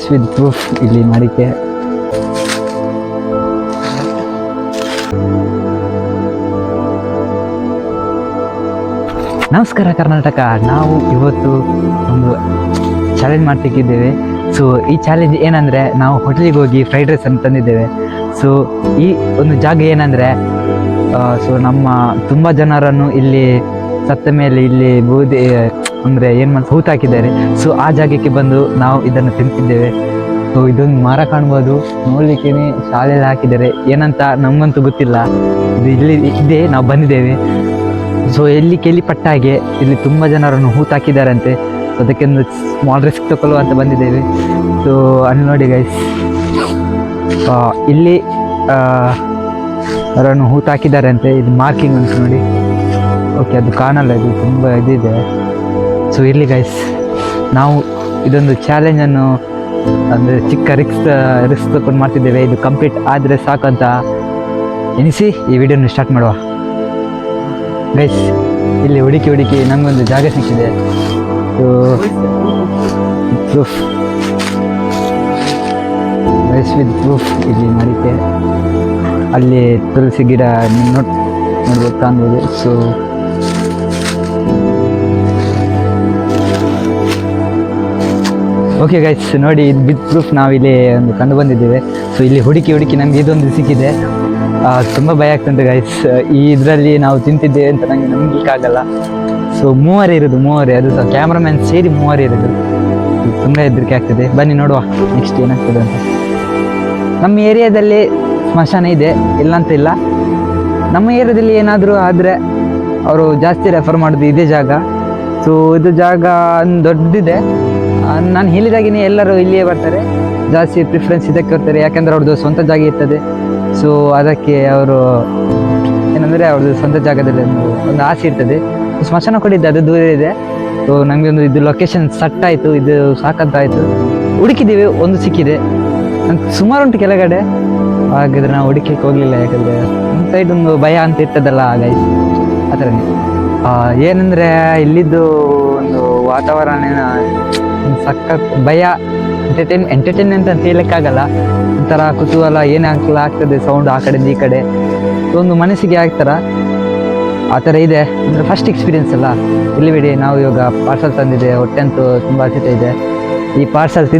Rice with proof ಇಲ್ಲಿ ಮಾಡಿಕೆ. ನಮಸ್ಕಾರ ಕರ್ನಾಟಕ. ನಾವು ಇವತ್ತು ಒಂದು ಚಾಲೆಂಜ್ ಮಾಡ್ತಿದ್ದೇವೆ. ಸೊ ಈ ಚಾಲೆಂಜ್ ಏನಂದರೆ, ನಾವು ಹೋಟೆಲಿಗೆ ಹೋಗಿ ಫ್ರೈಡ್ ರೈಸ್ ಅನ್ನು ತಂದಿದ್ದೇವೆ. ಸೊ ಈ ಒಂದು ಜಾಗ ಏನಂದರೆ, ಸೊ ನಮ್ಮ ತುಂಬ ಜನರನ್ನು ಇಲ್ಲಿ ಸತ್ತ ಮೇಲೆ ಇಲ್ಲಿ ಬೂದಿ ಅಂದರೆ ಏನು ಮಾಡಿ ಹೂತಾಕಿದ್ದಾರೆ. ಸೊ ಆ ಜಾಗಕ್ಕೆ ಬಂದು ನಾವು ಇದನ್ನು ತಿಂತಿದ್ದೇವೆ. ಸೊ ಇದೊಂದು ಮರ ಕಾಣ್ಬೋದು, ನೋಡಲಿಕ್ಕೆ ಶಾಲೆಯಲ್ಲಿ ಹಾಕಿದ್ದಾರೆ, ಏನಂತ ನಮಗಂತೂ ಗೊತ್ತಿಲ್ಲ. ಇದು ಇಲ್ಲಿ ಇದೆ, ನಾವು ಬಂದಿದ್ದೇವೆ. ಸೊ ಎಲ್ಲಿ ಕೇಳಿಪಟ್ಟಾಗೆ ಇಲ್ಲಿ ತುಂಬ ಜನರನ್ನು ಹೂತಾಕಿದ್ದಾರಂತೆ. ಸೊ ಅದಕ್ಕೆ ಒಂದು ಸ್ಮಾಲ್ ರಿಸ್ಕ್ ತಗೊಳ್ಳುವ ಅಂತ ಬಂದಿದ್ದೇವೆ. ಸೊ ಅಲ್ಲಿ ನೋಡಿ ಗೈಸ್, ಇಲ್ಲಿ ಅವರನ್ನು ಹೂತಾಕಿದ್ದಾರೆ ಅಂತೆ. ಇದು ಮಾರ್ಕಿಂಗ್ ಉಂಟು ನೋಡಿ. ಓಕೆ, ಅದು ಕಾಣಲ್ಲ, ಇದು ತುಂಬ ಇದಿದೆ. ಸೊ ಇಲ್ಲಿ ಗೈಸ್, ನಾವು ಇದೊಂದು ಚಾಲೆಂಜನ್ನು ಅಂದರೆ ಚಿಕ್ಕ ರಿಸ್ಕ್ ತಗೊಂಡು ಮಾಡ್ತಿದ್ದೇವೆ. ಇದು ಕಂಪ್ಲೀಟ್ ಆದರೆ ಸಾಕಂತ ಎನಿಸಿ ಈ ವಿಡಿಯೋನ ಸ್ಟಾರ್ಟ್ ಮಾಡುವ ಗೈಸ್. ಇಲ್ಲಿ ಹುಡುಕಿ ನಮಗೊಂದು ಜಾಗ ಸಿಕ್ಕಿದೆ. So proof, rice with proof ಇಲ್ಲಿ ಮಾಡಿಕೆ. ಅಲ್ಲಿ ತುಳಸಿ ಗಿಡ ನೋಡ್ಬೋದು, ಕಾಣ್ಬೋದು. ಸೊ ಓಕೆ ಗೈಸ್, ನೋಡಿ ಇದು ವಿತ್ ಪ್ರೂಫ್ ನಾವಿಲ್ಲಿ ಒಂದು ಕಂಡು ಬಂದಿದ್ದೇವೆ. ಸೊ ಇಲ್ಲಿ ಹುಡುಕಿ ನಮಗೆ ಇದೊಂದು ಸಿಕ್ಕಿದೆ. ತುಂಬ ಭಯ ಆಗ್ತುಂಟು ಗೈಸ್, ಈ ಇದರಲ್ಲಿ ನಾವು ತಿಂತಿದ್ದೇವೆ ಅಂತ ನನಗೆ ನಂಬಲಿಕ್ಕಾಗಲ್ಲ. ಸೊ ಮೂವರೇ ಇರೋದು, ಅದು ಸಹ ಕ್ಯಾಮ್ರಾಮ್ಯಾನ್ ಸೇರಿ ಮೂವರೇ ಇರೋದು. ತುಂಬ ಹೆದರಿಕೆ ಆಗ್ತದೆ. ಬನ್ನಿ ನೋಡುವ ನೆಕ್ಸ್ಟ್ ಏನಾಗ್ತದೆ ಅಂತ. ನಮ್ಮ ಏರಿಯಾದಲ್ಲಿ ಸ್ಮಶಾನ ಇದೆ, ಇಲ್ಲ ಅಂತ ಇಲ್ಲ. ನಮ್ಮ ಏರಿಯಾದಲ್ಲಿ ಏನಾದರೂ ಆದರೆ ಅವರು ಜಾಸ್ತಿ ರೆಫರ್ ಮಾಡೋದು ಇದೇ ಜಾಗ. ಸೊ ಇದು ಜಾಗ ದೊಡ್ಡದಿದೆ. ನಾನು ಹೇಳಿದಾಗಿನೇ ಎಲ್ಲರೂ ಇಲ್ಲಿಯೇ ಬರ್ತಾರೆ, ಜಾಸ್ತಿ ಪ್ರಿಫರೆನ್ಸ್ ಇದಕ್ಕೆ ಬರ್ತಾರೆ. ಯಾಕೆಂದರೆ ಅವ್ರದ್ದು ಸ್ವಂತ ಜಾಗ ಇರ್ತದೆ. ಸೊ ಅದಕ್ಕೆ ಅವರು ಏನಂದರೆ ಅವ್ರದ್ದು ಸ್ವಂತ ಜಾಗದಲ್ಲಿ ಒಂದು ಆಸೆ ಇರ್ತದೆ. ಸ್ಮಶಾನ ಕೂಡ ಇದೆ, ಅದು ದೂರ ಇದೆ. ಸೊ ನಮಗೆ ಒಂದು ಇದು ಲೊಕೇಶನ್ ಸೆಟ್ ಆಯಿತು, ಇದು ಸಾಕಂತಾಯಿತು. ಹುಡುಕಿದ್ದೀವಿ, ಒಂದು ಸಿಕ್ಕಿದೆ. ನಂಗೆ ಸುಮಾರು ಉಂಟು ಕೆಳಗಡೆ, ಹಾಗಿದ್ರೆ ನಾವು ಹುಡುಕಕ್ಕೆ ಹೋಗಲಿಲ್ಲ. ಯಾಕಂದರೆ ಒಂದು ಸೈಡ್ ಒಂದು ಭಯ ಅಂತ ಇರ್ತದಲ್ಲ ಗೈಸ್, ಆ ಥರನೇ. ಏನಂದರೆ ಇಲ್ಲಿದ್ದು ಒಂದು ವಾತಾವರಣ ಸಖತ್ ಭಯ, ಎಂಟರ್ಟೈನ್ಮೆಂಟ್ ಅಂತ ಹೇಳಕ್ಕಾಗಲ್ಲ. ಒಂಥರ ಕುತೂಹಲ, ಆಗ್ತದೆ ಸೌಂಡ್ ಆ ಕಡೆಯಿಂದ ಈ ಕಡೆ. ಒಂದು ಮನಸ್ಸಿಗೆ ಆಗ್ತಾರ ಆ ಥರ ಇದೆ. ಅಂದರೆ ಫಸ್ಟ್ ಎಕ್ಸ್ಪೀರಿಯನ್ಸ್ ಅಲ್ಲ. ಇಲ್ಲಿ ಬಿಡಿ, ನಾವು ಇವಾಗ ಪಾರ್ಸಲ್ ತಂದಿದೆ, ಹೊಟ್ಟೆ ಅಂತೂ ತುಂಬ ಹಸಿತ ಇದೆ. ಈ ಪಾರ್ಸಲ್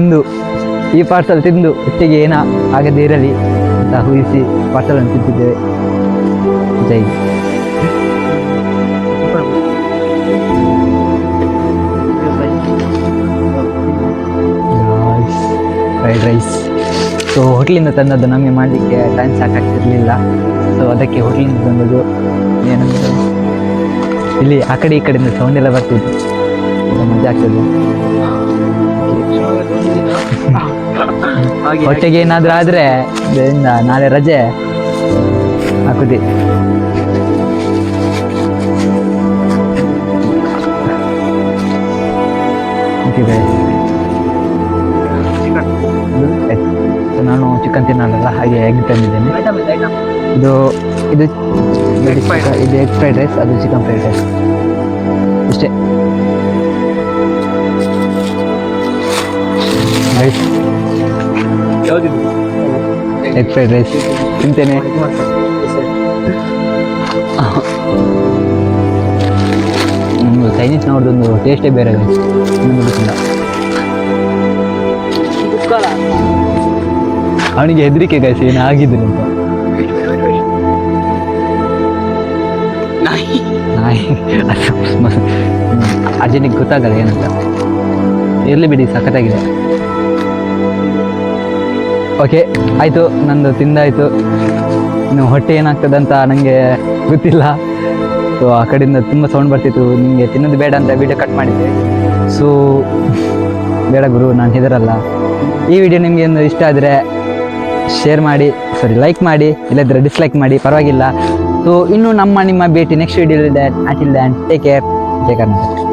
ತಿಂದು ಹೊಟ್ಟೆಗೆ ಏನೋ ಆಗದೇ ಇರಲಿ ಅಂತ ಊಹಿಸಿ ಪಾರ್ಸಲನ್ನು ತಿಂತಿದ್ದೇವೆ. ಜೈ ಫ್ರೈಡ್ ರೈಸ್. ಸೊ ಹೋಟ್ಲಿಂದ ತಂದದ್ದು ನಮಗೆ ಮಾಡಲಿಕ್ಕೆ ಟೈಮ್ ಸಾಕಾಗ್ತಿರ್ಲಿಲ್ಲ. ಸೊ ಅದಕ್ಕೆ ಹೋಟ್ಲಿಂದ ತಂದದ್ದು. ಏನಂದರೆ ಇಲ್ಲಿ ಆ ಕಡೆ ಈ ಕಡೆಯಿಂದ ಸೌಂಡ್ ಎಲ್ಲ ಬರ್ತಿದ್ದು, ಮಜಾ ಆಗ್ತದೆ. ಹೊಟ್ಟೆಗೆ ಏನಾದರೂ ಆದರೆ ಇದರಿಂದ ನಾಳೆ ರಜೆ ಹಾಕುದಿ. ನಾನು ಚಿಕನ್ ತಿನ್ನಲ್ಲ, ಹಾಗೆ ಎಗ್ ತಂದಿದ್ದೇನೆ. ಇದು ಎಗ್ ಫ್ರೈಡ್ ರೈಸ್, ಅದು ಚಿಕನ್ ಫ್ರೈಡ್ ರೈಸ್. ಇಷ್ಟೇ ರೈಸ್, ಎಗ್ ಫ್ರೈಡ್ ರೈಸ್ ತಿಂತೇನೆ. ಚೈನೀಸ್ ನೋಡ್ದೊಂದು ಟೇಸ್ಟೇ ಬೇರೆ ಗೈಸ್, ಗೊತ್ತಿಲ್ಲ. ಅವನಿಗೆ ಹೆದರಿಕೆ ಗೈಸ್, ಏನು ಆಗಿದ್ರು ಅಂತ. ಅಜ್ಜನಿಗೆ ಗೊತ್ತಾಗಲ್ಲ ಏನಂತ. ಇರಲಿ ಬಿಡಿ, ಸಖತ್ತಾಗಿದೆ. ಓಕೆ ಆಯಿತು, ನಂದು ತಿಂದಾಯಿತು. ಇನ್ನು ಹೊಟ್ಟೆ ಏನಾಗ್ತದಂತ ನನಗೆ ಗೊತ್ತಿಲ್ಲ. ಸೊ ಆ ಕಡೆಯಿಂದ ತುಂಬ ಸೌಂಡ್ ಬರ್ತಿತ್ತು. ನಿಮಗೆ ತಿನ್ನೋದು ಬೇಡ ಅಂತ ವಿಡಿಯೋ ಕಟ್ ಮಾಡಿದ್ದೆ. ಸೊ ಬೇಡ ಗುರು, ನಾನು ಹೆದರಲ್ಲ. ಈ ವಿಡಿಯೋ ನಿಮಗೆ ಒಂದು ಇಷ್ಟ ಆದರೆ ಶೇರ್ ಮಾಡಿ, ಲೈಕ್ ಮಾಡಿ, ಇಲ್ಲದ್ರೆ ಡಿಸ್ಲೈಕ್ ಮಾಡಿ, ಪರವಾಗಿಲ್ಲ. ಸೊ ಇನ್ನು ನಿಮ್ಮ ಭೇಟಿ ನೆಕ್ಸ್ಟ್ ವಿಡಿಯೋ ಇದೆ. ಅಂಟಿಲ್ ದೆನ್ ಟೇಕ್ ಕೇರ್, ಜೈ ಕರ್ನಾಟಕ.